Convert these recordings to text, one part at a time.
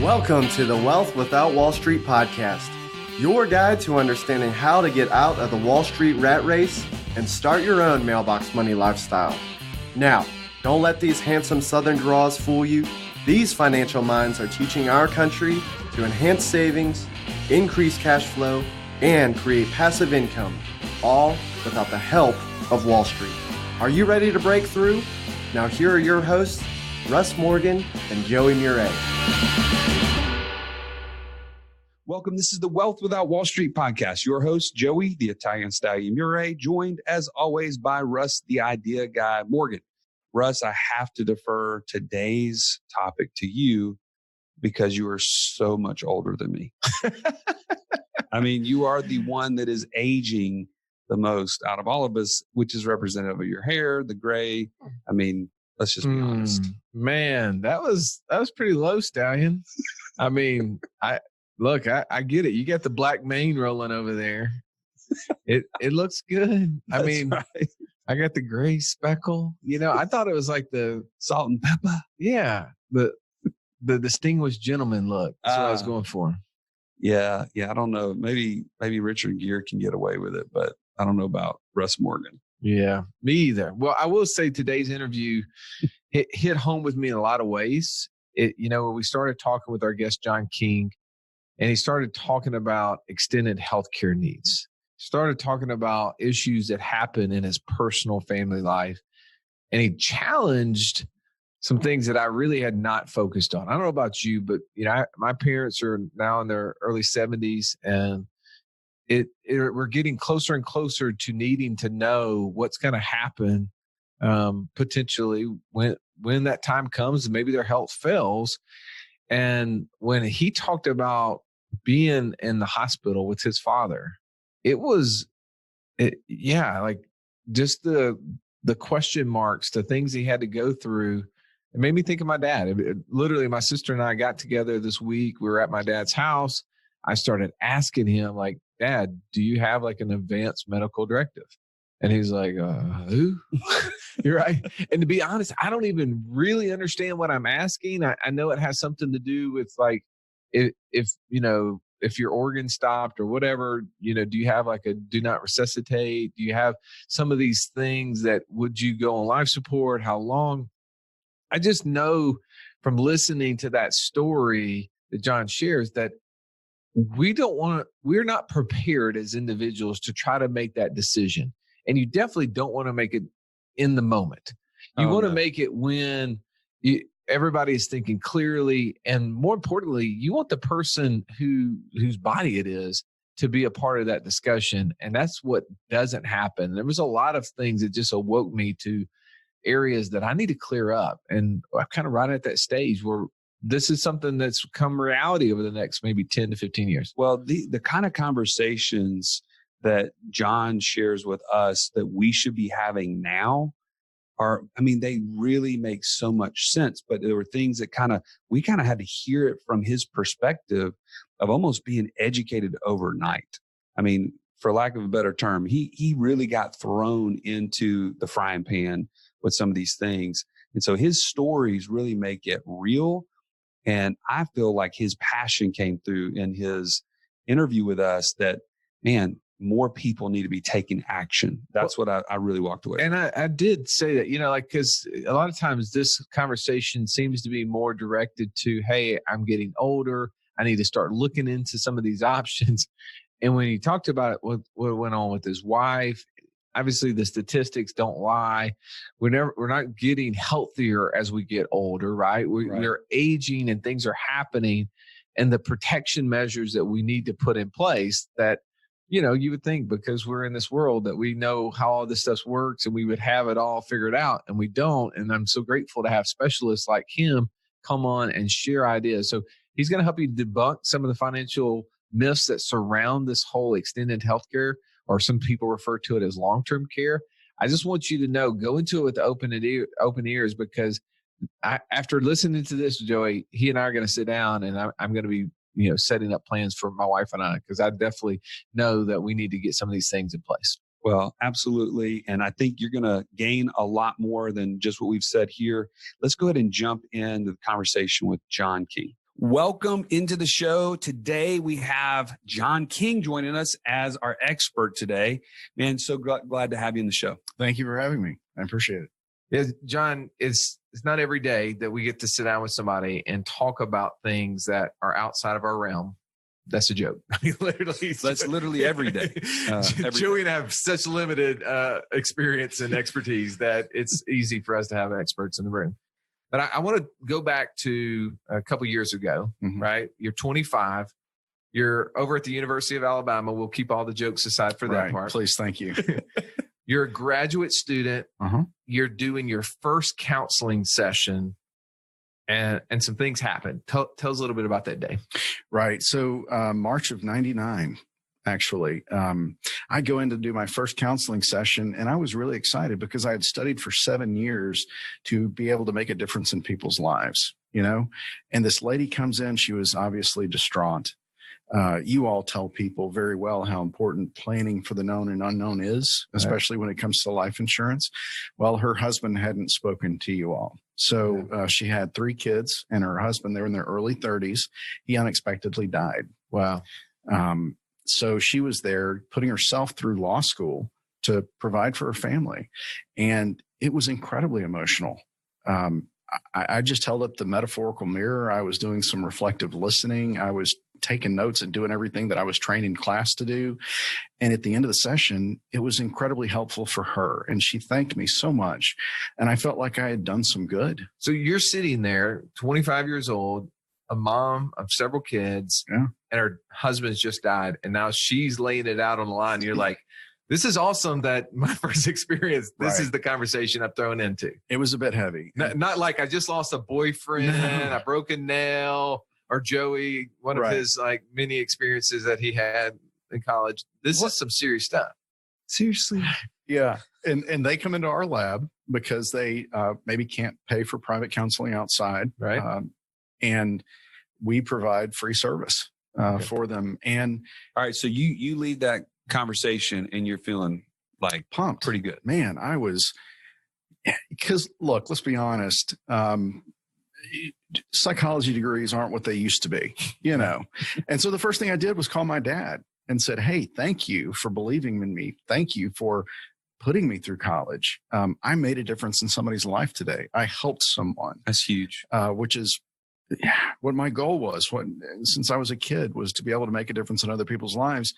Welcome to the Wealth Without Wall Street podcast, your guide to understanding how to get out of the Wall Street rat race and start your own mailbox money lifestyle. Now, don't let these handsome Southern draws fool you. These financial minds are teaching our country to enhance savings, increase cash flow, and create passive income, all without the help of Wall Street. Are you ready to break through? Now here are your hosts, Russ Morgan and Joey Murray. Welcome. This is the Wealth Without Wall Street podcast. Your host, Joey, the Italian Stallion Murray, joined as always by Russ, the Idea Guy Morgan. Russ, I have to defer today's topic to you because you are so much older than me. I mean, you are the one that is aging the most out of all of us, which is representative of your hair, the gray. I mean, let's just be honest. Man, that was pretty low, Stallion. I mean, I get it. You got the black mane rolling over there. It looks good. I mean, right. I got the gray speckle. You know, I thought it was like the salt and pepper. Yeah, the distinguished gentleman look. That's what I was going for. Yeah. I don't know. Maybe Richard Gere can get away with it, but I don't know about Russ Morgan. Yeah, me either. Well, I will say today's interview hit home with me in a lot of ways. We started talking with our guest, John King, and he started talking about extended healthcare needs, started talking about issues that happen in his personal family life. And he challenged some things that I really had not focused on. I don't know about you, but my parents are now in their early 70s, and we're getting closer and closer to needing to know what's going to happen potentially when that time comes and maybe their health fails. And when he talked about being in the hospital with his father, just the question marks, the things he had to go through. It made me think of my dad. Literally, my sister and I got together this week. We were at my dad's house. I started asking him, like, Dad, do you have like an advanced medical directive? And he's like, who? You're right. And to be honest, I don't even really understand what I'm asking. I know it has something to do with like, if your organ stopped or whatever, do you have like a do not resuscitate? Do you have some of these things that would you go on life support? How long? I just know from listening to that story that John shares that we're not prepared as individuals to try to make that decision. And you definitely don't want to make it in the moment. You want to make it when everybody is thinking clearly. And more importantly, you want the person whose body it is to be a part of that discussion. And that's what doesn't happen. There was a lot of things that just awoke me to areas that I need to clear up. And I'm kind of right at that stage where this is something that's come reality over the next maybe 10 to 15 years. Well, the kind of conversations that John shares with us that we should be having now they really make so much sense. But there were things that we had to hear it from his perspective of almost being educated overnight. I mean, for lack of a better term, he really got thrown into the frying pan with some of these things. And so his stories really make it real. And I feel like his passion came through in his interview with us that, man, more people need to be taking action. That's what I really walked away with. And I did say that, because a lot of times this conversation seems to be more directed to, hey, I'm getting older. I need to start looking into some of these options. And when he talked about it, what went on with his wife, obviously the statistics don't lie. We're not getting healthier as we get older, right? We're aging and things are happening, and the protection measures that we need to put in place that, you would think because we're in this world that we know how all this stuff works and we would have it all figured out, and we don't. And I'm so grateful to have specialists like him come on and share ideas. So he's going to help you debunk some of the financial myths that surround this whole extended healthcare, or some people refer to it as long-term care. I just want you to know, go into it with open ears, because after listening to this, Joey, he and I are going to sit down, and I'm going to be, setting up plans for my wife and I, because I definitely know that we need to get some of these things in place. Well, absolutely. And I think you're going to gain a lot more than just what we've said here. Let's go ahead and jump into the conversation with John King. Welcome into the show. Today we have John King joining us as our expert today. Man, so glad to have you in the show. Thank you for having me. I appreciate it. Yeah, John, it's not every day that we get to sit down with somebody and talk about things that are outside of our realm. That's a joke. That's literally every day. Joey and I have such limited experience and expertise that it's easy for us to have experts in the room. But I want to go back to a couple years ago, right? You're 25. You're over at the University of Alabama. We'll keep all the jokes aside for that part. Please, thank you. You're a graduate student. You're doing your first counseling session, and some things happen. Tell us a little bit about that day. Right. So March of 99, actually, I go in to do my first counseling session, and I was really excited because I had studied for 7 years to be able to make a difference in people's lives, you know, and this lady comes in, she was obviously distraught. You all tell people very well how important planning for the known and unknown is, especially when it comes to life insurance. Well, her husband hadn't spoken to you all. So she had 3 kids, and her husband, they were in their early 30s. He unexpectedly died. Wow. So she was there putting herself through law school to provide for her family. And it was incredibly emotional. I just held up the metaphorical mirror. I was doing some reflective listening. I was taking notes and doing everything that I was trained in class to do. And at the end of the session, it was incredibly helpful for her. And she thanked me so much. And I felt like I had done some good. So you're sitting there, 25 years old, a mom of several kids, and her husband's just died. And now she's laying it out on the line. You're like, this is awesome that my first experience, this is the conversation I'm thrown into. It was a bit heavy. Not like I just lost a boyfriend, I broke a nail, or Joey, one of his like many experiences that he had in college. This is some serious stuff. Seriously. Yeah. And they come into our lab because they maybe can't pay for private counseling outside. Right. And we provide free service for them. And all right, so you lead that conversation and you're feeling like pumped, pretty good. Man, I was, because look, let's be honest. Psychology degrees aren't what they used to be, you know? And so the first thing I did was call my dad and said, hey, thank you for believing in me. Thank you for putting me through college. I made a difference in somebody's life today. I helped someone. That's huge. Which is what my goal was since I was a kid, was to be able to make a difference in other people's lives.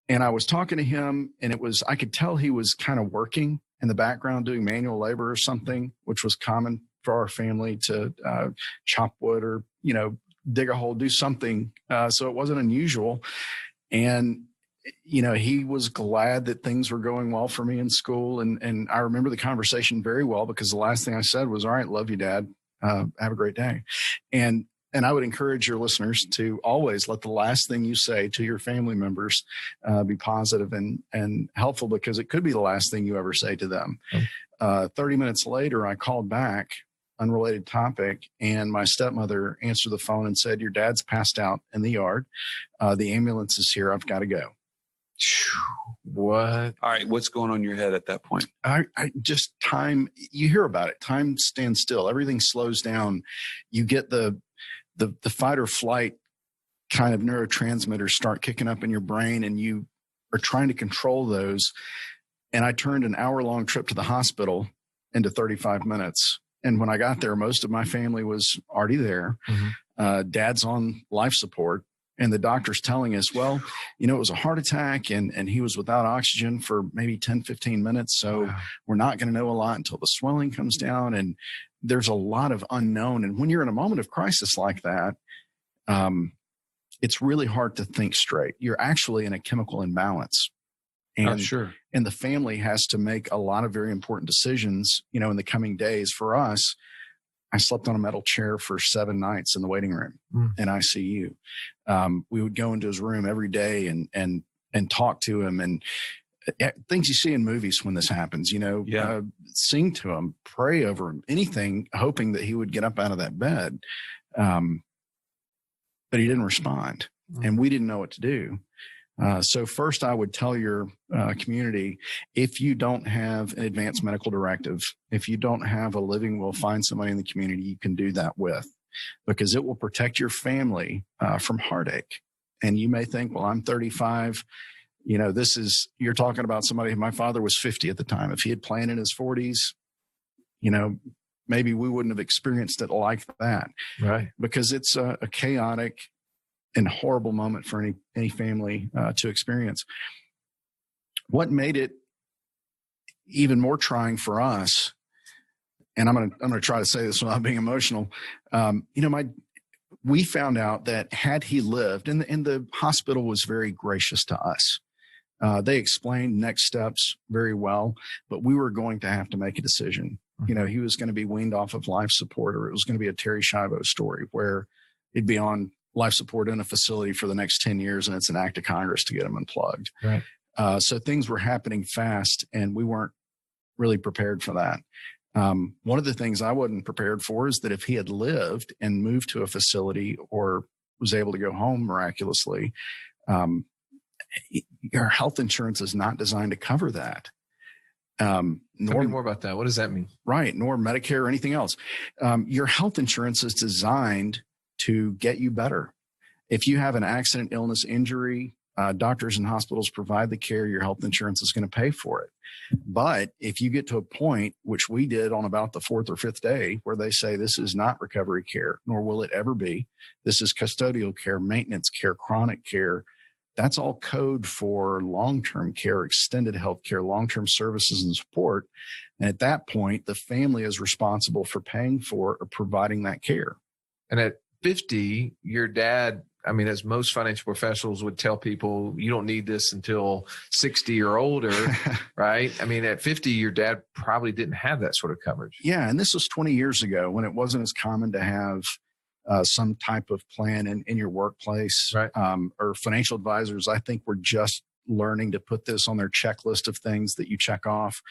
And I was talking to him, and I could tell he was kind of working in the background doing manual labor or something, which was common for our family to chop wood or, you know, dig a hole, do something. So it wasn't unusual. And, you know, he was glad that things were going well for me in school. And I remember the conversation very well because the last thing I said was, all right, love you, Dad. Have a great day. And I would encourage your listeners to always let the last thing you say to your family members be positive and helpful, because it could be the last thing you ever say to them. 30 minutes later, I called back, unrelated topic, and my stepmother answered the phone and said, your dad's passed out in the yard. The ambulance is here. I've got to go. What? All right, what's going on in your head at that point? I just time, you hear about it. Time stands still. Everything slows down. You get the fight or flight kind of neurotransmitters start kicking up in your brain, and you are trying to control those. And I turned an hour-long trip to the hospital into 35 minutes. And when I got there, most of my family was already there. Dad's on life support. And the doctor's telling us, well, you know, it was a heart attack and he was without oxygen for maybe 10, 15 minutes. So we're not going to know a lot until the swelling comes down. And there's a lot of unknown. And when you're in a moment of crisis like that, it's really hard to think straight. You're actually in a chemical imbalance. And, and the family has to make a lot of very important decisions, you know, in the coming days. For us, I slept on a metal chair for 7 nights in the waiting room in ICU. We would go into his room every day and talk to him, and things you see in movies when this happens, you know, sing to him, pray over him, anything, hoping that he would get up out of that bed. But he didn't respond, and we didn't know what to do. So first I would tell your community, if you don't have an advanced medical directive, if you don't have a living will, find somebody in the community you can do that with. because it will protect your family from heartache. And you may think, well, I'm 35. You're talking about somebody, my father was 50 at the time. If he had planned in his 40s, maybe we wouldn't have experienced it like that. Right. Because it's a chaotic and horrible moment for any family to experience. What made it even more trying for us, and I'm gonna try to say this without being emotional. We found out that had he lived, and the hospital was very gracious to us. They explained next steps very well, but we were going to have to make a decision. He was going to be weaned off of life support, or it was going to be a Terry Schiavo story where he'd be on life support in a facility for the next 10 years, and it's an act of Congress to get him unplugged. Right. So things were happening fast, and we weren't really prepared for that. One of the things I wasn't prepared for is that if he had lived and moved to a facility or was able to go home miraculously, your health insurance is not designed to cover that. Tell me more about that. What does that mean? Right. Nor Medicare or anything else. Your health insurance is designed to get you better. If you have an accident, illness, injury, doctors and hospitals provide the care, your health insurance is going to pay for it. But if you get to a point, which we did on about the 4th or 5th day, where they say this is not recovery care, nor will it ever be. This is custodial care, maintenance care, chronic care. That's all code for long-term care, extended health care, long-term services and support. And at that point, the family is responsible for paying for or providing that care. And at 50, your dad, as most financial professionals would tell people, you don't need this until 60 or older, right? At 50, your dad probably didn't have that sort of coverage. Yeah. And this was 20 years ago when it wasn't as common to have some type of plan in your workplace, right. Or financial advisors. I think we're just learning to put this on their checklist of things that you check off.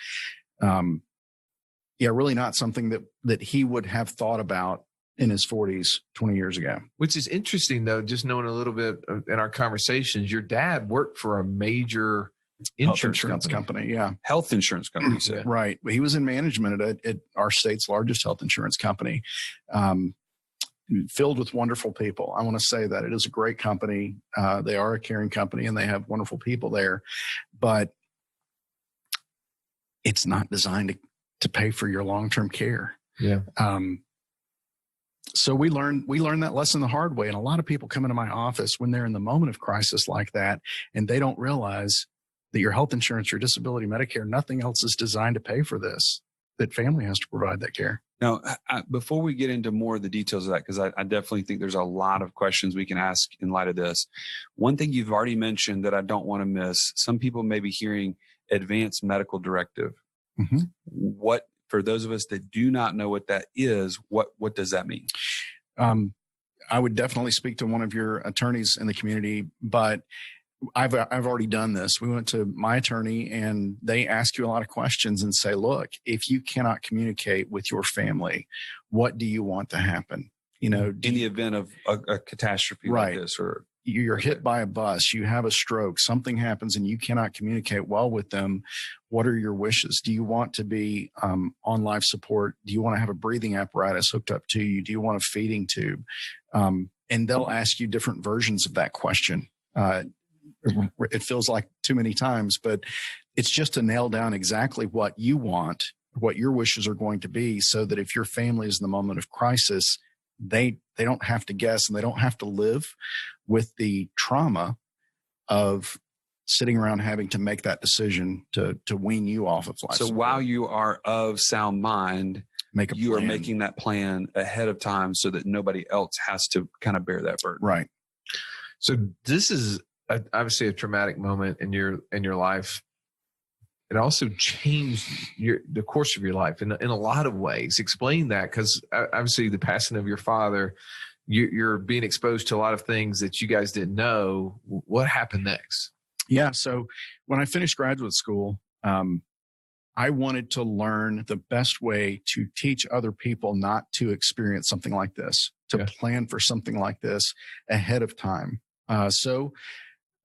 Really not something that he would have thought about in his 40s 20 years ago. Which is interesting, though, just knowing a little bit in our conversations, your dad worked for a major insurance company. Yeah. Health insurance company, you said. Right. He was in management at our state's largest health insurance company, filled with wonderful people. I want to say that it is a great company. They are a caring company and they have wonderful people there, but it's not designed to pay for your long-term care. Yeah. So we learned that lesson the hard way. And a lot of people come into my office when they're in the moment of crisis like that, and they don't realize that your health insurance, your disability, Medicare, nothing else is designed to pay for this, that family has to provide that care. Now, before we get into more of the details of that, because I definitely think there's a lot of questions we can ask in light of this. One thing you've already mentioned that I don't want to miss, some people may be hearing advanced medical directive. Mm-hmm. What, for those of us that do not know what that is, what does that mean? I would definitely speak to one of your attorneys in the community, but I've already done this. We went to my attorney and they ask you a lot of questions and say, look, if you cannot communicate with your family, what do you want to happen? In the event of a catastrophe right. like this, or you're hit by a bus, you have a stroke, something happens and you cannot communicate well with them. What are your wishes? Do you want to be on life support? Do you want to have a breathing apparatus hooked up to you? Do you want a feeding tube? And they'll ask you different versions of that question. It feels like too many times, but it's just to nail down exactly what you want, what your wishes are going to be, so that if your family is in the moment of crisis, they don't have to guess and they don't have to live with the trauma of sitting around having to make that decision to wean you off of life. So support. While you are of sound mind, you are making that plan ahead of time so that nobody else has to kind of bear that burden. Right. So this is obviously a traumatic moment in your life. It also changed the course of your life in a lot of ways. Explain that, because obviously the passing of your father, you're being exposed to a lot of things that you guys didn't know. What happened next? Yeah. So when I finished graduate school, I wanted to learn the best way to teach other people not to experience something like this, to plan for something like this ahead of time. So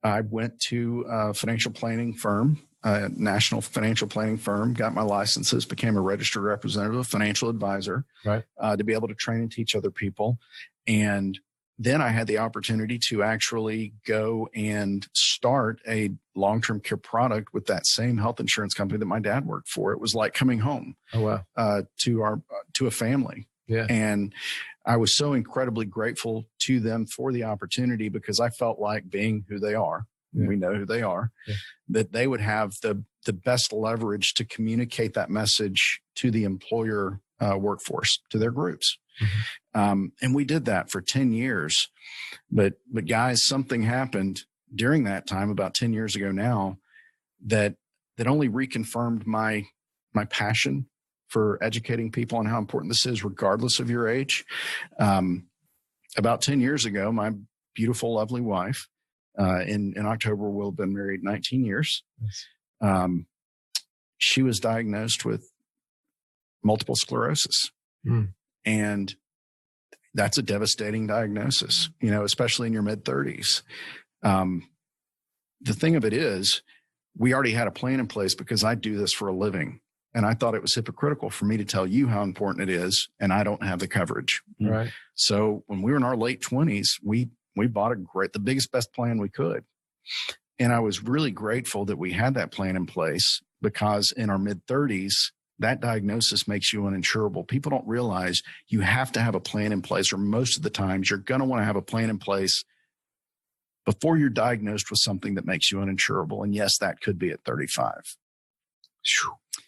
I went to a financial planning firm a national financial planning firm, got my licenses, became a registered representative, a financial advisor, right, to be able to train and teach other people. And then I had the opportunity to actually go and start a long-term care product with that same health insurance company that my dad worked for. It was like coming home to a family. Yeah. And I was so incredibly grateful to them for the opportunity, because I felt like, being who they are, we know who they are, that they would have the best leverage to communicate that message to the employer workforce, to their groups. Mm-hmm. And we did that for 10 years. But guys, something happened during that time, about 10 years ago now, that only reconfirmed my passion for educating people on how important this is, regardless of your age. About 10 years ago, my beautiful, lovely wife, in October, we'll have been married 19 years. Yes. She was diagnosed with multiple sclerosis. And that's a devastating diagnosis, especially in your mid-30s. The thing of it is, we already had a plan in place, because I do this for a living. And I thought it was hypocritical for me to tell you how important it is, and I don't have the coverage. Right. So when we were in our late 20s, we bought the biggest, best plan we could. And I was really grateful that we had that plan in place, because in our mid-30s, that diagnosis makes you uninsurable. People don't realize you have to have a plan in place, or most of the times you're going to want to have a plan in place before you're diagnosed with something that makes you uninsurable. And yes, that could be at 35.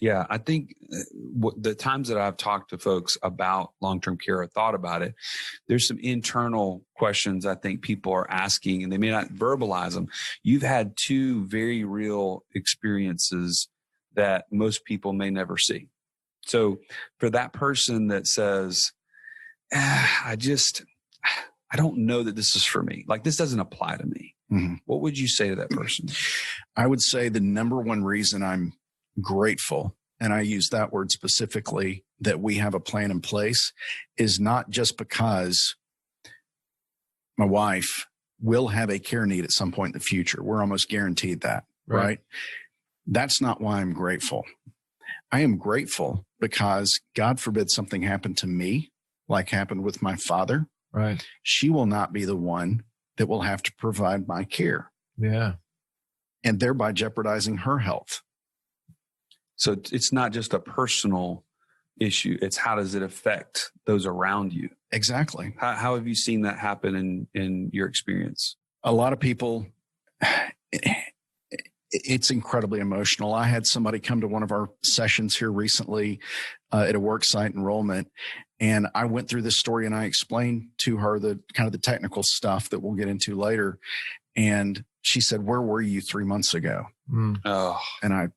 Yeah, I think the times that I've talked to folks about long-term care or thought about it, there's some internal questions I think people are asking, and they may not verbalize them. You've had two very real experiences that most people may never see. So for that person that says, I don't know that this is for me, like this doesn't apply to me. Mm-hmm. What would you say to that person? I would say the number one reason I'm grateful, and I use that word specifically, that we have a plan in place, is not just because my wife will have a care need at some point in the future. We're almost guaranteed that, right? That's not why I'm grateful. I am grateful because, God forbid, something happened to me, like happened with my father. Right. She will not be the one that will have to provide my care. Yeah. And thereby jeopardizing her health. So it's not just a personal issue. It's how does it affect those around you? Exactly. How have you seen that happen in your experience? A lot of people, it's incredibly emotional. I had somebody come to one of our sessions here recently at a worksite enrollment, and I went through this story and I explained to her the kind of the technical stuff that we'll get into later. And she said, "Where were you 3 months ago?" Oh. And I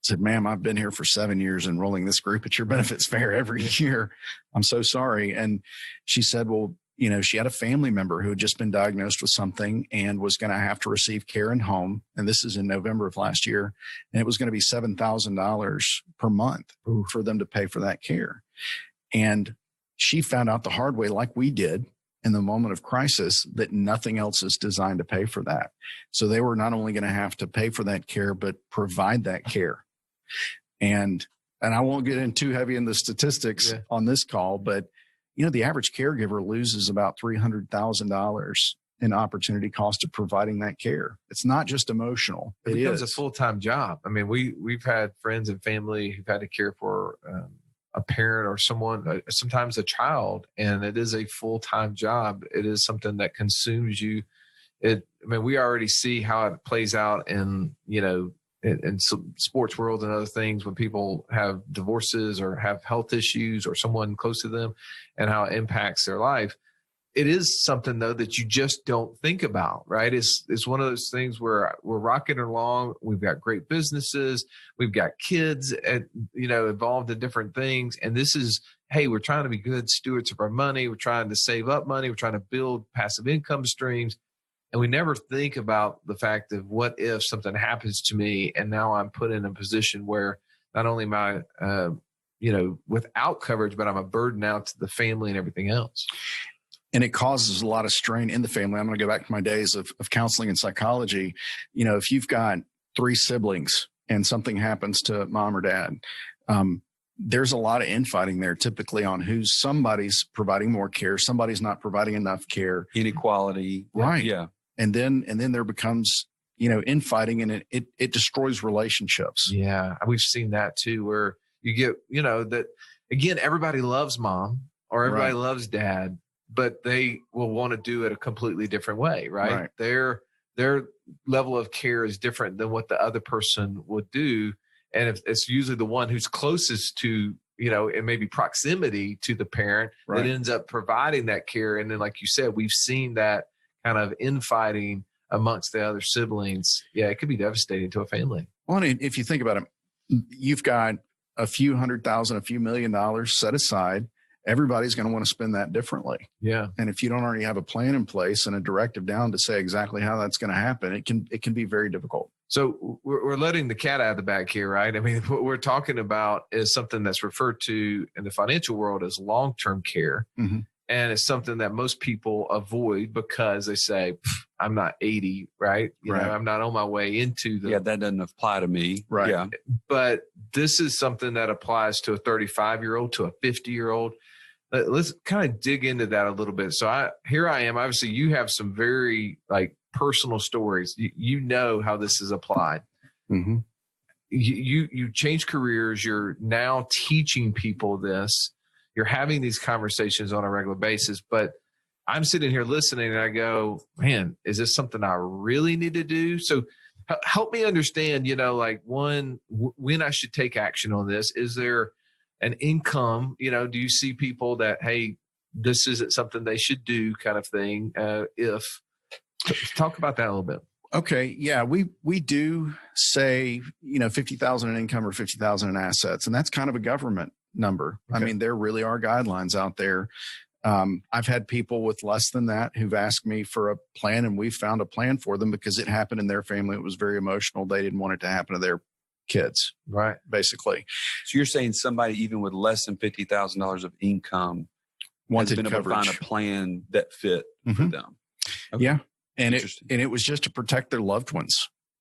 said, "Ma'am, I've been here for 7 years enrolling this group at your benefits fair every year. I'm so sorry." And she said, "Well, she had a family member who had just been diagnosed with something and was going to have to receive care in home. And this is in November of last year. And it was going to be $7,000 per month for them to pay for that care." And she found out the hard way, like we did in the moment of crisis, that nothing else is designed to pay for that. So they were not only going to have to pay for that care, but provide that care. And I won't get in too heavy in the statistics on this call, but the average caregiver loses about $300,000 in opportunity cost of providing that care. It's not just emotional. It becomes a full-time job. I mean, we've had friends and family who've had to care for a parent or someone, sometimes a child, and it is a full-time job. It is something that consumes you. We already see how it plays out in sports world and other things when people have divorces or have health issues or someone close to them, and how it impacts their life. It is something, though, that you just don't think about, right? It's one of those things where we're rocking along. We've got great businesses. We've got kids involved in different things. And this is, hey, we're trying to be good stewards of our money. We're trying to save up money. We're trying to build passive income streams. And we never think about the fact of what if something happens to me and now I'm put in a position where not only am I, without coverage, but I'm a burden out to the family and everything else. And it causes a lot of strain in the family. I'm going to go back to my days of counseling and psychology. If you've got 3 siblings and something happens to mom or dad, there's a lot of infighting there typically on who's somebody's providing more care. Somebody's not providing enough care. Inequality. Right. Yeah. And then there becomes, infighting, and it destroys relationships. Yeah. We've seen that too, where you get, that again, everybody loves mom or everybody loves dad, but they will want to do it a completely different way. Right. Their level of care is different than what the other person would do. And if it's usually the one who's closest to, and maybe proximity to the parent that ends up providing that care. And then, like you said, we've seen that kind of infighting amongst the other siblings. Yeah, it could be devastating to a family. Well, and if you think about it, you've got a few $100,000, a few $1 million set aside. Everybody's going to want to spend that differently. Yeah. And if you don't already have a plan in place and a directive down to say exactly how that's going to happen, it can be very difficult. So we're letting the cat out of the bag here, right? I mean, what we're talking about is something that's referred to in the financial world as long-term care. Mm-hmm. And it's something that most people avoid because they say, I'm not 80, right? I'm not on my way into the... Yeah, that doesn't apply to me. Right. Yeah. But this is something that applies to a 35-year-old, to a 50-year-old. Let's kind of dig into that a little bit. So here I am. Obviously, you have some very personal stories. You know how this is applied. Mm-hmm. You change careers. You're now teaching people this. You're having these conversations on a regular basis. But I'm sitting here listening and I go, man, is this something I really need to do? So help me understand, when I should take action on this. Is there an income? Do you see people that, hey, this isn't something they should do kind of thing? Talk about that a little bit. Okay. Yeah. We do say, 50,000 in income or 50,000 in assets. And that's kind of a government number. Okay. I mean, there really are guidelines out there. I've had people with less than that who've asked me for a plan, and we found a plan for them because it happened in their family. It was very emotional. They didn't want it to happen to their kids. Right. Basically. So you're saying somebody even with less than $50,000 of income has been able to find a plan that fit for them. Okay. Yeah. And it was just to protect their loved ones,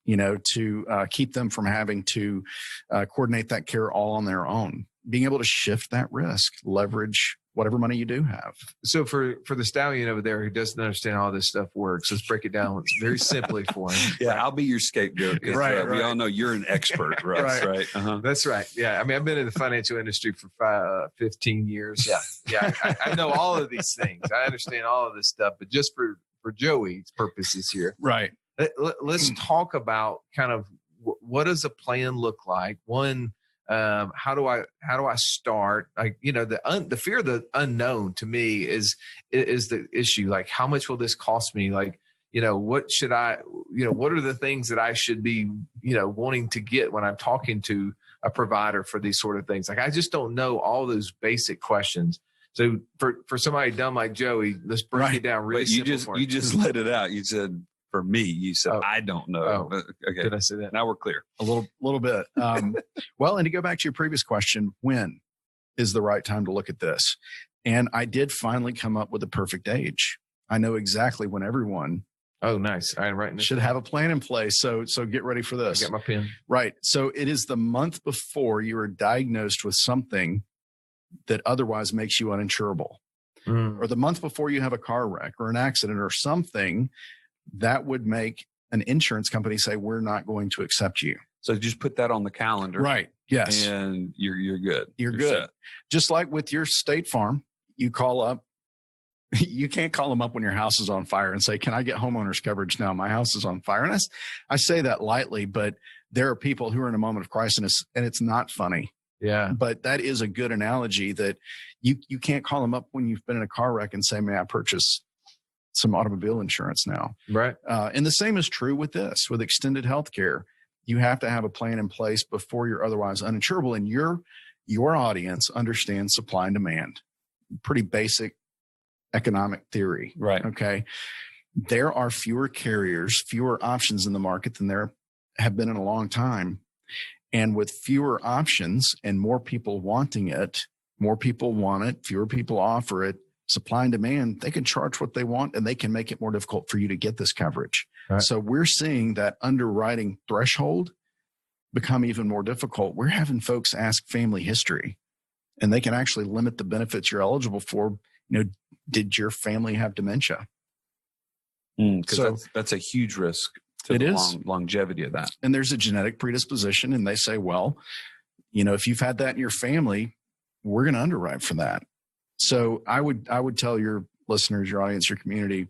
to keep them from having to coordinate that care all on their own, being able to shift that risk, leverage whatever money you do have. So for the stallion over there who doesn't understand how this stuff works, let's break it down very simply for him. Yeah, I'll be your scapegoat. Right. We all know you're an expert, Russ, right? Uh-huh. That's right. Yeah. I mean, I've been in the financial industry for 15 years. Yeah. I know all of these things. I understand all of this stuff, but just for Joey's purposes here. Right. Let's talk about kind of what does a plan look like? One, how do I start? The fear of the unknown to me is the issue. Like, how much will this cost me? Like, what should I, what are the things that I should be, wanting to get when I'm talking to a provider for these sort of things? Like, I just don't know all those basic questions. So for somebody dumb like Joey, let's break it down really simple. You just let it out. You said, for me, you said, I don't know. Oh, okay. Did I say that? Now we're clear. A little bit. Well, and to go back to your previous question, when is the right time to look at this? And I did finally come up with the perfect age. I know exactly when everyone Oh, nice. I'm writing this. Should have a plan in place. So get ready for this. I got my pen. Right. So it is the month before you are diagnosed with something that otherwise makes you uninsurable, or the month before you have a car wreck or an accident or something that would make an insurance company say, we're not going to accept you. So just put that on the calendar. Right. Yes. And you're good. You're good. Set. Just like with your State Farm, you call up. You can't call them up when your house is on fire and say, can I get homeowners coverage now? My house is on fire. And I say that lightly, but there are people who are in a moment of crisis, and it's not funny. Yeah. But that is a good analogy that you can't call them up when you've been in a car wreck and say, may I purchase some automobile insurance now? Right. And the same is true with this, with extended health care. You have to have a plan in place before you're otherwise uninsurable. And your audience understands supply and demand. Pretty basic economic theory. Right. Okay. There are fewer carriers, fewer options in the market than there have been in a long time. And with fewer options and more people wanting it, more people want it, fewer people offer it, supply and demand, they can charge what they want and they can make it more difficult for you to get this coverage. Right. So we're seeing that underwriting threshold become even more difficult, we're having folks ask family history, and they can actually limit the benefits you're eligible for. Did your family have dementia? Because that's a huge risk to the longevity of that. And there's a genetic predisposition, and they say, well, if you've had that in your family, we're going to underwrite for that. So I would tell your listeners, your audience, your community,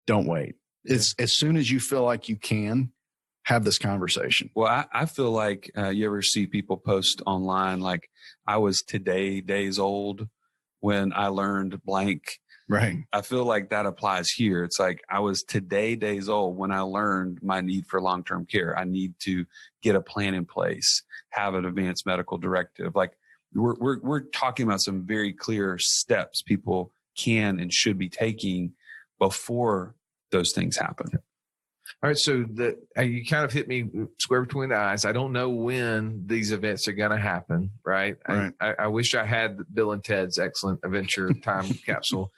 don't wait. As soon as you feel like you can, have this conversation. Well, I feel like you ever see people post online, like, I was today days old when I learned blank. Right. I feel like that applies here. It's like, I was today days old when I learned my need for long-term care. I need to get a plan in place, have an advanced medical directive. Like, we're talking about some very clear steps people can and should be taking before those things happen. All right. So you kind of hit me square between the eyes. I don't know when these events are going to happen. Right. I wish I had Bill and Ted's excellent adventure time capsule,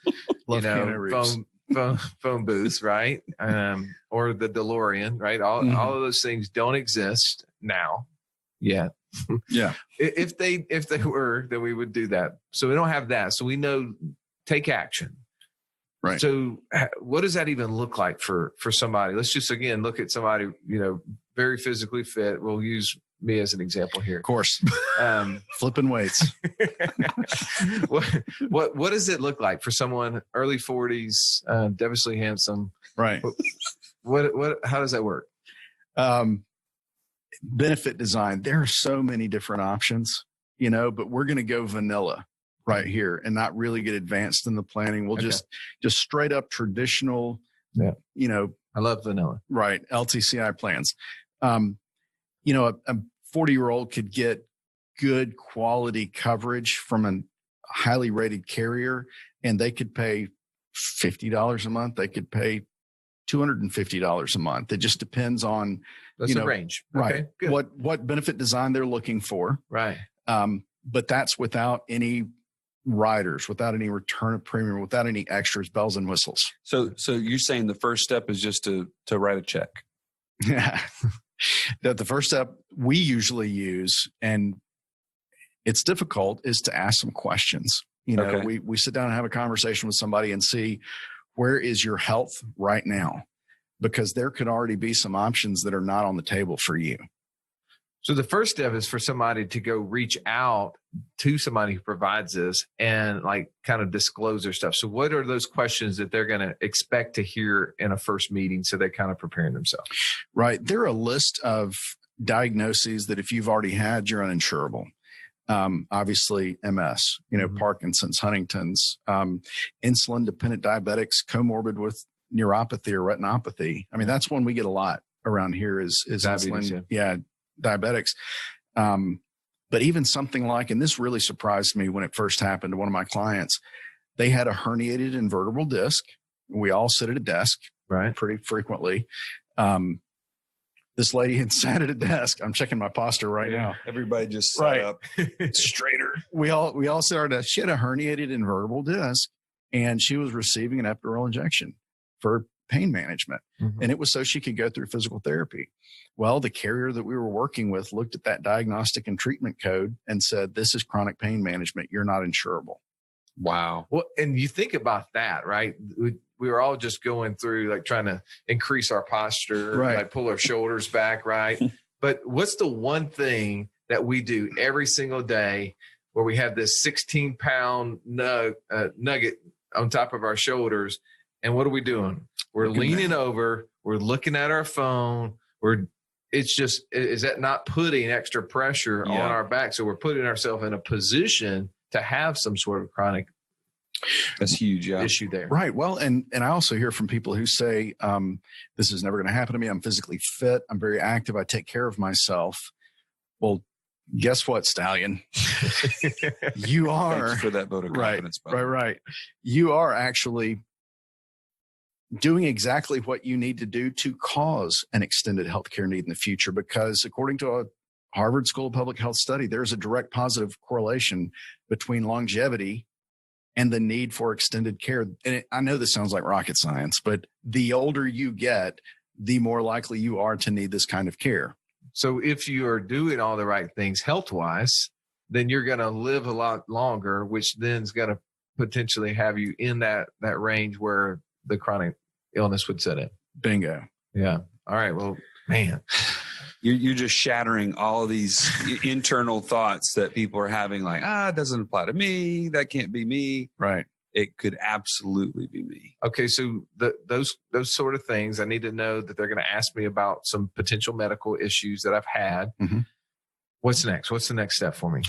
phone booth, right. Or the DeLorean, right. All of those things don't exist now yet. Yeah. If they were, then we would do that. So we don't have that. So we know, take action. Right. So what does that even look like for somebody? Let's just, again, look at somebody, very physically fit. We'll use me as an example here. Of course. Flipping weights. What does it look like for someone early 40s, devilishly handsome? Right. How does that work? Benefit design. There are so many different options, but we're going to go vanilla right here and not really get advanced in the planning. We'll just straight up traditional, I love vanilla. Right. LTCi plans. A 40-year-old could get good quality coverage from a highly rated carrier, and they could pay $50 a month. They could pay $250 a month. It just depends on, that's the range. Right. Okay, What benefit design they're looking for. Right. But that's without any riders, without any return of premium, without any extras, bells and whistles. So you're saying the first step is just to write a check? Yeah. The first step we usually use, and it's difficult, is to ask some questions. We sit down and have a conversation with somebody and see, where is your health right now? Because there could already be some options that are not on the table for you. So the first step is for somebody to go reach out to somebody who provides this and kind of disclose their stuff. So what are those questions that they're going to expect to hear in a first meeting, so they're kind of preparing themselves? Right. There are a list of diagnoses that if you've already had, you're uninsurable. Obviously MS, Parkinson's, Huntington's, insulin-dependent diabetics, comorbid with neuropathy or retinopathy. I mean, that's one we get a lot around here is diabetes, insulin. Diabetics. But even something like, and this really surprised me when it first happened to one of my clients, they had a herniated invertebral disc. We all sit at a desk, right, pretty frequently. This lady had sat at a desk. I'm checking my posture right now. Everybody just sat up straighter. We all sat at our desk. She had a herniated invertebral disc, and she was receiving an epidural injection for pain management. Mm-hmm. And it was so she could go through physical therapy. Well, the carrier that we were working with looked at that diagnostic and treatment code and said, this is chronic pain management. You're not insurable. Wow. Well, and you think about that, right? We were all just going through trying to increase our posture, right, pull our shoulders back, right? But what's the one thing that we do every single day where we have this 16-pound nugget on top of our shoulders? And what are we doing? We're leaning over. We're looking at our phone. Is that not putting extra pressure on our back? So we're putting ourselves in a position to have some sort of chronic issue there. Right. Well, and I also hear from people who say, this is never going to happen to me. I'm physically fit. I'm very active. I take care of myself. Well, guess what, Stallion? You are. Thanks for that vote of confidence. Right. You are actually doing exactly what you need to do to cause an extended healthcare need in the future, because according to a Harvard School of Public Health study, there's a direct positive correlation between longevity and the need for extended care. And I know this sounds like rocket science, but the older you get, the more likely you are to need this kind of care. So if you are doing all the right things health-wise, then you're going to live a lot longer, which then is going to potentially have you in that range where the chronic illness would set in. Bingo. Yeah. All right. Well, man. You're just shattering all of these internal thoughts that people are having, like, it doesn't apply to me. That can't be me. Right. It could absolutely be me. Okay. So those sort of things, I need to know that they're going to ask me about some potential medical issues that I've had. Mm-hmm. What's next? What's the next step for me?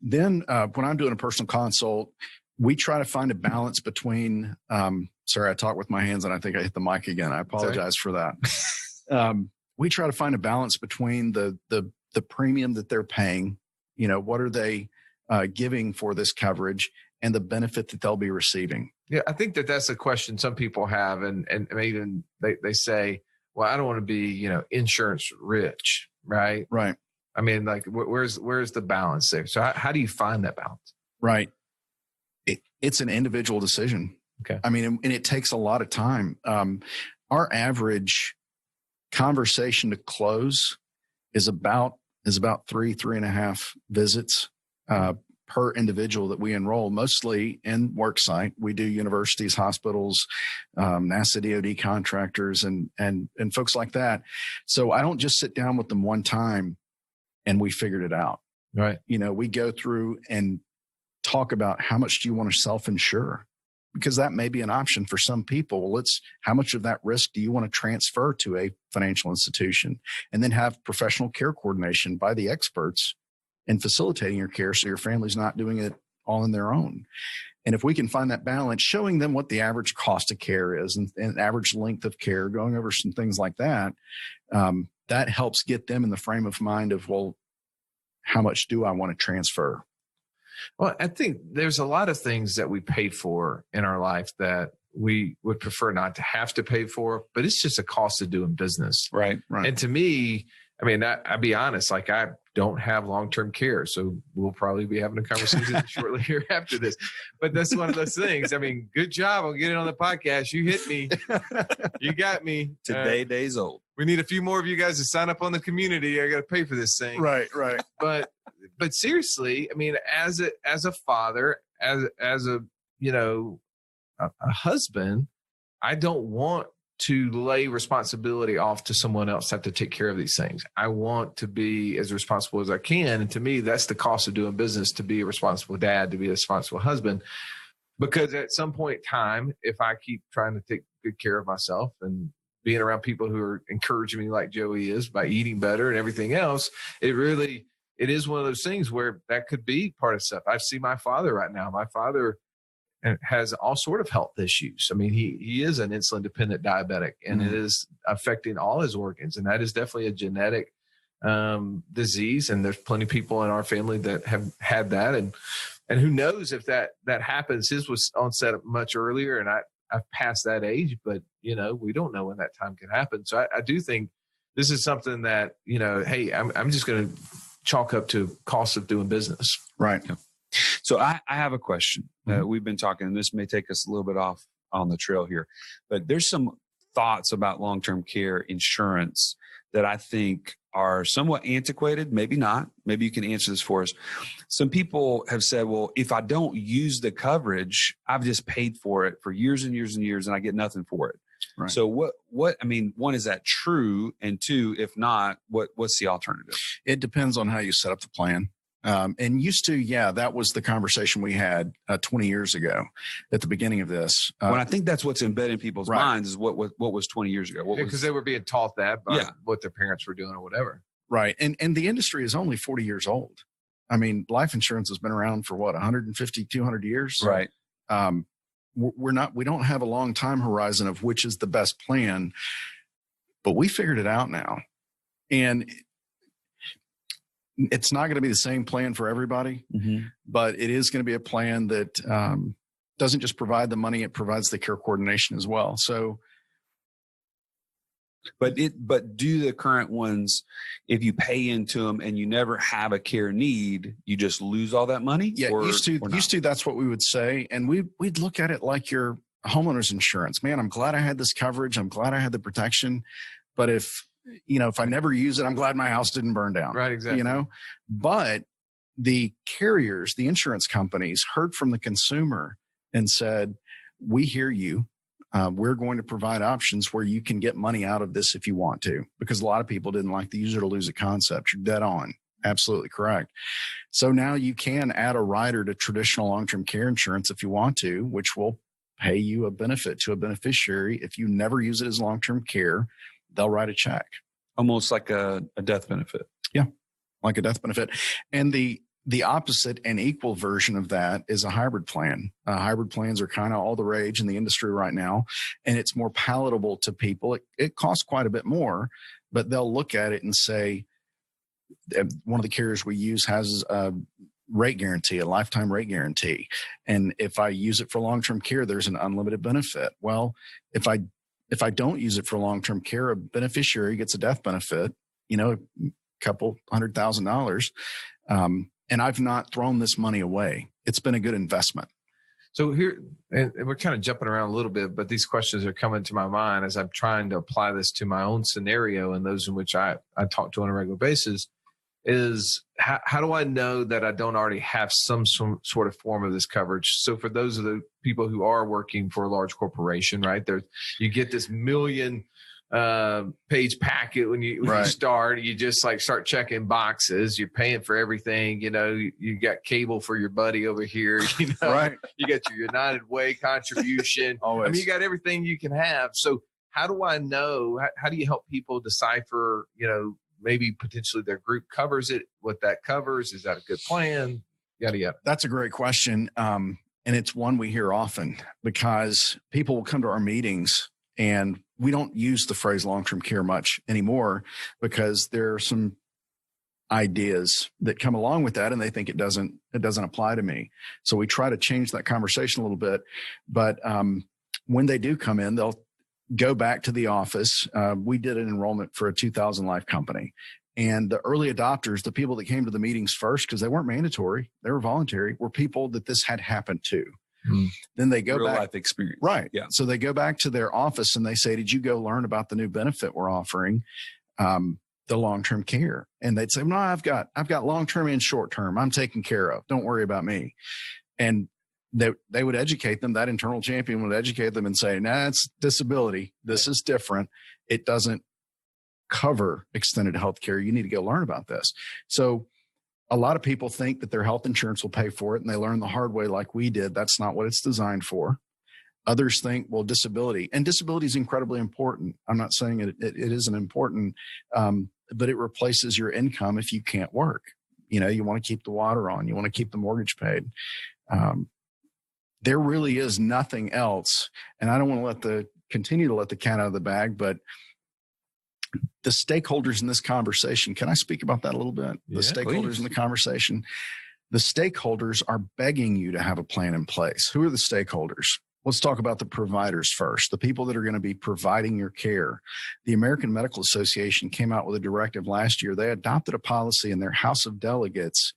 Then when I'm doing a personal consult, we try to find a balance between, sorry, I talk with my hands and I think I hit the mic again. I apologize for that. We try to find a balance between the premium that they're paying, what are they giving for this coverage, and the benefit that they'll be receiving. Yeah, I think that's a question some people have, and even they say, well, I don't want to be, insurance rich, right? Right. I mean, like, where's the balance there? So how do you find that balance? Right. It's an individual decision. Okay. I mean, and it takes a lot of time. Our average conversation to close is about 3.5 visits per individual that we enroll, mostly in worksite. We do universities, hospitals, NASA DoD contractors, and folks like that. So I don't just sit down with them one time and we figured it out. Right. We go through and talk about how much do you want to self-insure? Because that may be an option for some people. Well, how much of that risk do you want to transfer to a financial institution? And then have professional care coordination by the experts in facilitating your care so your family's not doing it all on their own. And if we can find that balance, showing them what the average cost of care is and average length of care, going over some things like that, that helps get them in the frame of mind of, well, how much do I want to transfer? Well, I think there's a lot of things that we pay for in our life that we would prefer not to have to pay for, but it's just a cost of doing business. Right. And to me, I mean, I'll be honest, like, I don't have long-term care. So we'll probably be having a conversation shortly here after this. But that's one of those things. I mean, good job on getting on the podcast. You hit me. You got me. Today, days old. We need a few more of you guys to sign up on the community. I got to pay for this thing. Right. But seriously, I mean, as a father, as a husband, I don't want to lay responsibility off to someone else to have to take care of these things. I want to be as responsible as I can. And to me, that's the cost of doing business, to be a responsible dad, to be a responsible husband. Because at some point in time, if I keep trying to take good care of myself and being around people who are encouraging me like Joey is by eating better and everything else, it is one of those things where that could be part of stuff. I see my father right now. My father has all sort of health issues. I mean, he is an insulin dependent diabetic, and it is affecting all his organs. And that is definitely a genetic disease. And there's plenty of people in our family that have had that. And who knows if that happens. His was onset much earlier, and I've passed that age, but we don't know when that time can happen. So I do think this is something that, hey, I'm just going to chalk up to cost of doing business. Right. Yeah. So I have a question. We've been talking, and this may take us a little bit off on the trail here, but there's some thoughts about long-term care insurance that I think are somewhat antiquated. Maybe not. Maybe you can answer this for us. Some people have said, well, if I don't use the coverage, I've just paid for it for years and years and years, and I get nothing for it. Right. So what, I mean, one, is that true? And two, if not, what's the alternative? It depends on how you set up the plan. And used to, that was the conversation we had 20 years ago at the beginning of this. When I think that's what's embedded in people's Right. minds is what was 20 years ago. Because they were being taught that by what their parents were doing or whatever. Right. And the industry is only 40 years old. I mean, life insurance has been around for 150, 200 years. Right. We don't have a long time horizon of which is the best plan, but we figured it out now. And it's not going to be the same plan for everybody, but it is going to be a plan that doesn't just provide the money, it provides the care coordination as well. So, but do the current ones, if you pay into them and you never have a care need, you just lose all that money? Yeah, used to, that's what we would say. And we'd look at it like your homeowner's insurance. Man, I'm glad I had this coverage. I'm glad I had the protection. But if if I never use it, I'm glad my house didn't burn down. Right. Exactly. But the carriers, the insurance companies heard from the consumer and said, we hear you. We're going to provide options where you can get money out of this if you want to, because a lot of people didn't like the use it or lose it concept. You're dead on. Absolutely correct. So now you can add a rider to traditional long-term care insurance if you want to, which will pay you a benefit to a beneficiary. If you never use it as long-term care, they'll write a check. Almost like a death benefit. Yeah, like a death benefit. And the opposite and equal version of that is a hybrid plan. Hybrid plans are kind of all the rage in the industry right now, and it's more palatable to people. It costs quite a bit more, but they'll look at it and say, one of the carriers we use has a rate guarantee, a lifetime rate guarantee. And if I use it for long-term care, there's an unlimited benefit. Well, if I don't use it for long-term care, a beneficiary gets a death benefit, a couple $100,000. And I've not thrown this money away. It's been a good investment. So here, and we're kind of jumping around a little bit, but these questions are coming to my mind as I'm trying to apply this to my own scenario and those in which I talk to on a regular basis. Is how do I know that I don't already have some sort of form of this coverage? So for those of the people who are working for a large corporation, right, you get this million page packet when you start. You just start checking boxes. You're paying for everything. You got cable for your buddy over here. Right. You got your United Way contribution. Always. I mean, you got everything you can have. So how do I know? How do you help people decipher? Maybe potentially their group covers it, what that covers. Is that a good plan? Yada, yada. That's a great question. And it's one we hear often because people will come to our meetings and we don't use the phrase long-term care much anymore because there are some ideas that come along with that and they think it doesn't apply to me. So we try to change that conversation a little bit. But when they do come in, they'll go back to the office. We did an enrollment for a 2,000 life company. And the early adopters, the people that came to the meetings first, because they weren't mandatory, they were voluntary, were people that this had happened to. Then they go Real back. life experience. Right. Yeah. So they go back to their office and they say, did you go learn about the new benefit we're offering, the long-term care? And they'd say, no, I've got long-term and short-term. I'm taken care of. Don't worry about me. And they would educate them. That internal champion would educate them and say, nah, it's disability. This is different. It doesn't cover extended health care. You need to go learn about this. So a lot of people think that their health insurance will pay for it, and they learn the hard way like we did. That's not what it's designed for. Others think, well, disability is incredibly important. I'm not saying it isn't important, but it replaces your income if you can't work. You want to keep the water on. You want to keep the mortgage paid. There really is nothing else. And I don't want to continue to let the cat out of the bag, but the stakeholders in this conversation, can I speak about that a little bit? The stakeholders please. In the conversation, the stakeholders are begging you to have a plan in place. Who are the stakeholders? Let's talk about the providers first, the people that are going to be providing your care. The American Medical Association came out with a directive last year. They adopted a policy in their House of Delegates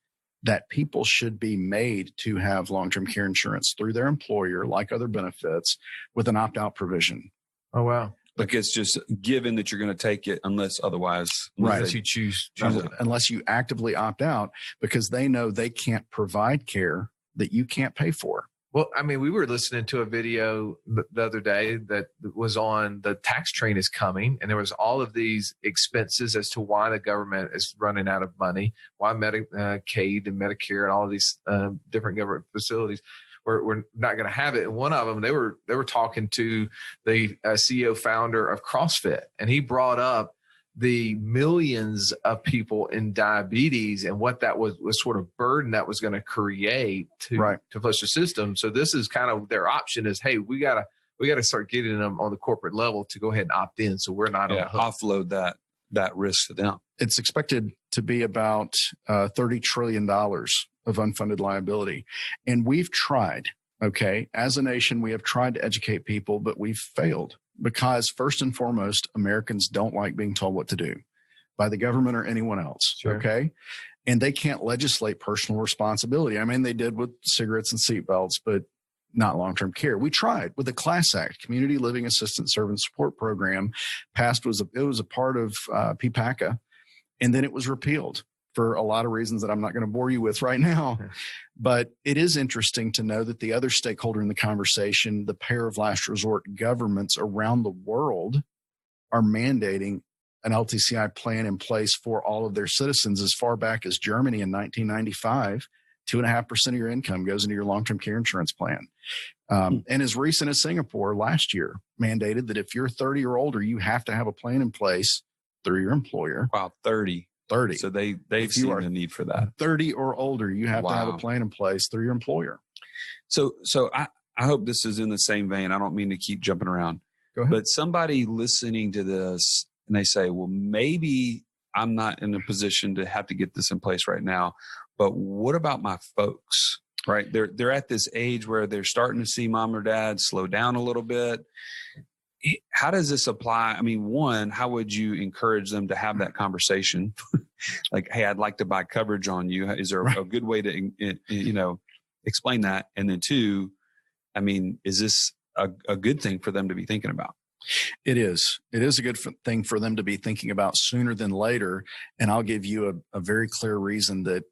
that people should be made to have long-term care insurance through their employer, like other benefits, with an opt-out provision. Oh, wow. Like it's just given that you're going to take it unless otherwise. Right. Unless you choose it. Unless you actively opt out, because they know they can't provide care that you can't pay for. Well, I mean, we were listening to a video the other day that was on the tax train is coming, and there was all of these expenses as to why the government is running out of money, why Medicaid and Medicare and all of these different government facilities we're not going to have it. And one of them, they were talking to the CEO founder of CrossFit, and he brought up the millions of people in diabetes and what that was sort of burden that was going to create to flush the system. So this is kind of their option is, hey, we got to start getting them on the corporate level to go ahead and opt in. So we're not on the hook. Offload that risk to them. It's expected to be about $30 trillion of unfunded liability. And we've tried, as a nation, we have tried to educate people, but we've failed because first and foremost, Americans don't like being told what to do by the government or anyone else. Sure. And they can't legislate personal responsibility. I mean, they did with cigarettes and seatbelts, but not long-term care. We tried with the CLASS Act, Community Living Assistance Servant Support Program, passed. It was a part of PPACA, and then it was repealed for a lot of reasons that I'm not going to bore you with right now. But it is interesting to know that the other stakeholder in the conversation, the payer of last resort governments around the world, are mandating an LTCi plan in place for all of their citizens. As far back as Germany in 1995, 2.5% of your income goes into your long-term care insurance plan. And as recent as Singapore last year mandated that if you're 30 or older, you have to have a plan in place through your employer. Wow, 30. So they've seen the need for that. 30 or older, you have to have a plan in place through your employer. So I hope this is in the same vein. I don't mean to keep jumping around. Go ahead. But somebody listening to this and they say, well, maybe I'm not in a position to have to get this in place right now, but what about my folks, right? They're at this age where they're starting to see mom or dad slow down a little bit. How does this apply? I mean, one, how would you encourage them to have that conversation? Like, hey, I'd like to buy coverage on you. Is there a good way to, explain that? And then two, I mean, is this a good thing for them to be thinking about? It is. It is a good thing for them to be thinking about sooner than later. And I'll give you a very clear reason that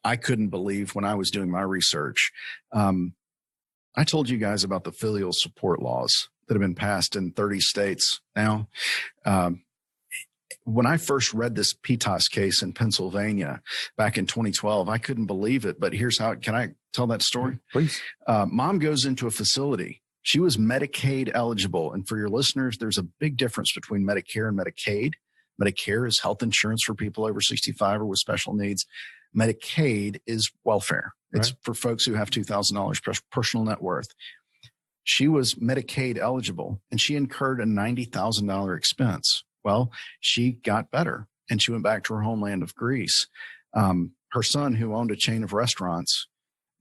I couldn't believe when I was doing my research. I told you guys about the filial support laws that have been passed in 30 states now. When I first read this PTOS case in Pennsylvania back in 2012, I couldn't believe it. But here's how, can I tell that story? Please. Mom goes into a facility. She was Medicaid eligible. And for your listeners, there's a big difference between Medicare and Medicaid. Medicare is health insurance for people over 65 or with special needs. Medicaid is welfare. It's for folks who have $2,000 personal net worth. She was Medicaid eligible and she incurred a $90,000 expense. Well, she got better and she went back to her homeland of Greece. Her son, who owned a chain of restaurants,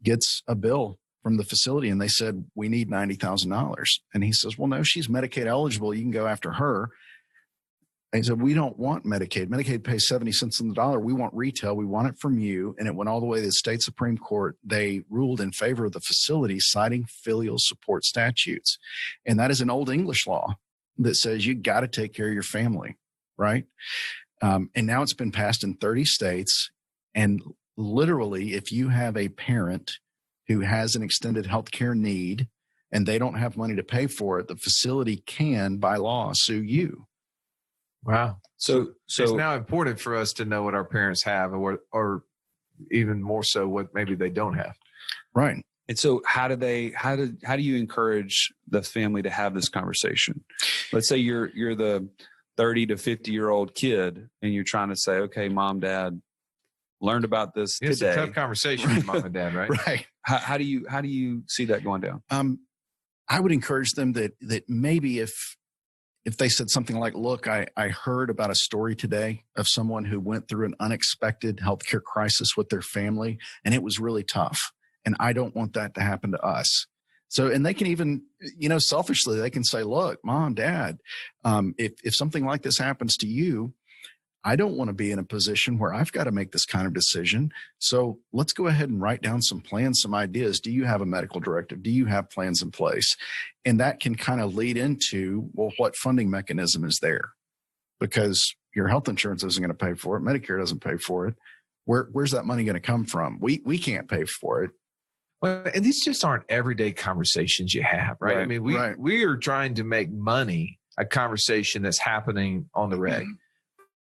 gets a bill from the facility and they said, we need $90,000. And he says, well, no, she's Medicaid eligible. You can go after her. And he said, we don't want Medicaid. Medicaid pays 70 cents on the dollar. We want retail. We want it from you. And it went all the way to the state Supreme Court. They ruled in favor of the facility, citing filial support statutes. And that is an old English law that says you got to take care of your family, right? And now it's been passed in 30 states. And literally, if you have a parent who has an extended healthcare need and they don't have money to pay for it, the facility can, by law, sue you. Wow. So it's now important for us to know what our parents have or even more so what maybe they don't have. Right. And so how do you encourage the family to have this conversation? Let's say you're the 30 to 50-year-old kid and you're trying to say, okay, mom, dad, learned about this today. It's a tough conversation with mom and dad, right? Right. How do you see that going down? I would encourage them that maybe if they said something like, look, I heard about a story today of someone who went through an unexpected healthcare crisis with their family, and it was really tough. And I don't want that to happen to us. So, and they can even, selfishly, they can say, look, mom, dad, if something like this happens to you, I don't want to be in a position where I've got to make this kind of decision. So let's go ahead and write down some plans, some ideas. Do you have a medical directive? Do you have plans in place? And that can kind of lead into, well, what funding mechanism is there? Because your health insurance isn't going to pay for it. Medicare doesn't pay for it. Where's that money going to come from? We can't pay for it. Well, and these just aren't everyday conversations you have, right? I mean, we are trying to make money a conversation that's happening on the reg.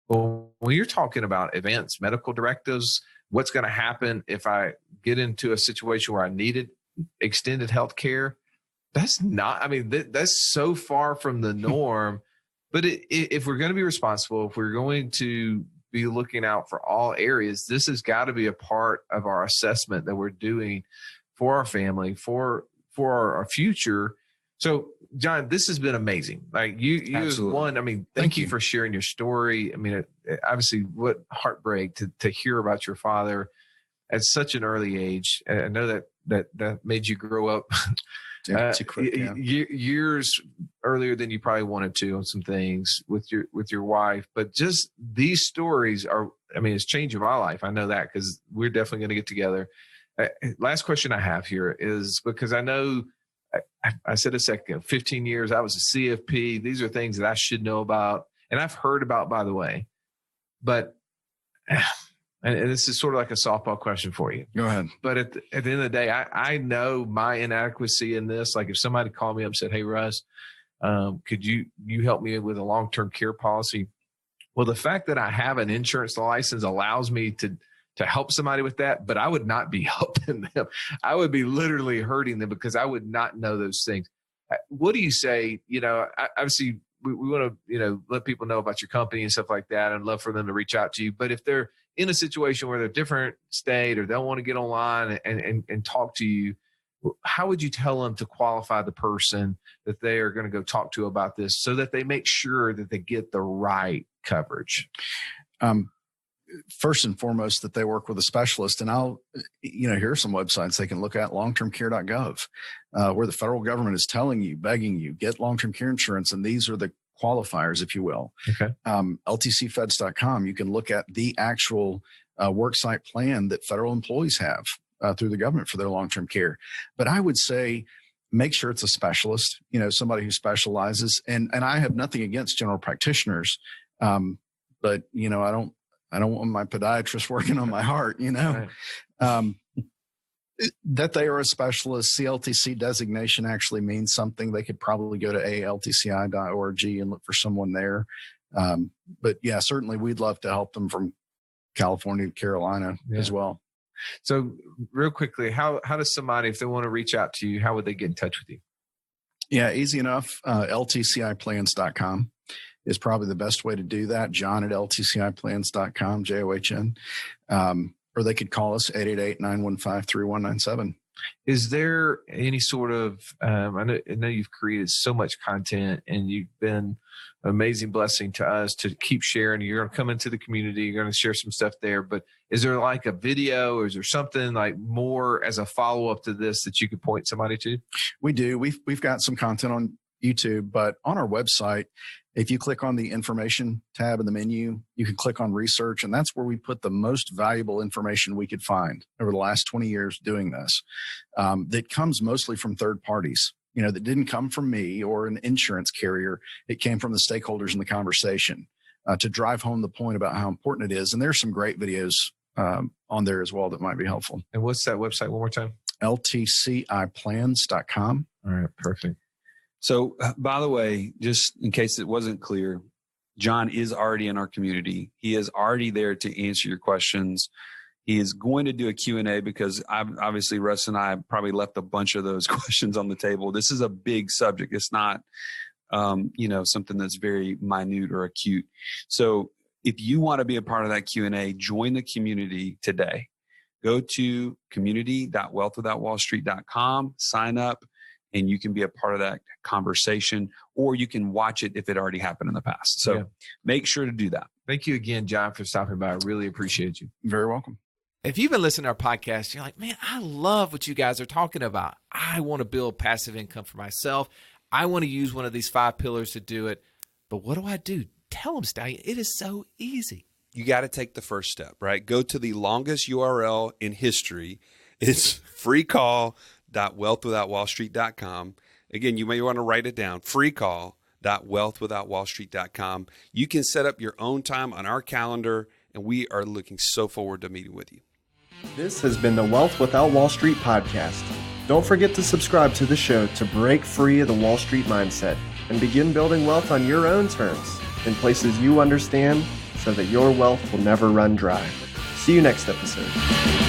Well, when you're talking about advanced medical directives, what's going to happen if I get into a situation where I needed extended health care? That's not, that's so far from the norm. But if we're going to be responsible, if we're going to be looking out for all areas, this has got to be a part of our assessment that we're doing for our family, for our future. So, John, this has been amazing. Like you as one, thank you for sharing your story. Obviously, what heartbreak to hear about your father at such an early age. And I know that made you grow up years earlier than you probably wanted to on some things with your wife. But just these stories are, it's changing my life. I know that because we're definitely going to get together last question I have here is because I know I said a second ago, 15 years, I was a CFP. These are things that I should know about and I've heard about, by the way, but and this is sort of like a softball question for you. Go ahead. But at the end of the day, I know my inadequacy in this. Like if somebody called me up and said, "Hey, Russ, could you help me with a long-term care policy?" Well, the fact that I have an insurance license allows me to help somebody with that, but I would not be helping them. I would be literally hurting them because I would not know those things. What do you say? Obviously we want to, let people know about your company and stuff like that. I'd love for them to reach out to you. But if they're in a situation where they're different state or they'll want to get online and talk to you, how would you tell them to qualify the person that they are going to go talk to about this so that they make sure that they get the right coverage? First and foremost, that they work with a specialist. And here are some websites they can look at, longtermcare.gov, where the federal government is telling you, begging you, get long-term care insurance. And these are the qualifiers, if you will. Okay. LTCfeds.com, you can look at the actual worksite plan that federal employees have through the government for their long-term care. But I would say, make sure it's a specialist, somebody who specializes. And I have nothing against general practitioners. But I don't want my podiatrist working on my heart, Right. That they are a specialist. CLTC designation actually means something. They could probably go to altci.org and look for someone there. But yeah, certainly we'd love to help them from California to Carolina as well. So real quickly, how does somebody, if they want to reach out to you, how would they get in touch with you? Yeah, easy enough. LTCiplans.com. is probably the best way to do that. John at LTCiplans.com, JOHN. Or they could call us 888-915-3197. Is there any sort of, I know you've created so much content and you've been an amazing blessing to us to keep sharing. You're going to come into the community, you're going to share some stuff there, but is there like a video or is there something like more as a follow-up to this that you could point somebody to? We do. We've got some content on YouTube, but on our website, if you click on the information tab in the menu, you can click on research, and that's where we put the most valuable information we could find over the last 20 years doing this. That comes mostly from third parties, that didn't come from me or an insurance carrier. It came from the stakeholders in the conversation to drive home the point about how important it is. And there's some great videos on there as well that might be helpful. And what's that website one more time? LTCiplans.com. All right, perfect. So, by the way, just in case it wasn't clear, John is already in our community. He is already there to answer your questions. He is going to do a Q&A because obviously Russ and I probably left a bunch of those questions on the table. This is a big subject. It's not, something that's very minute or acute. So if you want to be a part of that Q&A, join the community today. Go to community.wealthwithoutwallstreet.com, sign up, and you can be a part of that conversation, or you can watch it if it already happened in the past. So make sure to do that. Thank you again, John, for stopping by. I really appreciate you. Very welcome. If you've been listening to our podcast, you're like, man, I love what you guys are talking about. I want to build passive income for myself. I want to use one of these 5 pillars to do it. But what do I do? Tell them, Stallion. It is so easy. You got to take the first step, right? Go to the longest URL in history. It's freecall.wealthwithoutwallstreet.com. Again, you may want to write it down, freecall.wealthwithoutwallstreet.com. You can set up your own time on our calendar, and we are looking so forward to meeting with you. This has been the Wealth Without Wall Street podcast. Don't forget to subscribe to the show to break free of the Wall Street mindset and begin building wealth on your own terms in places you understand so that your wealth will never run dry. See you next episode.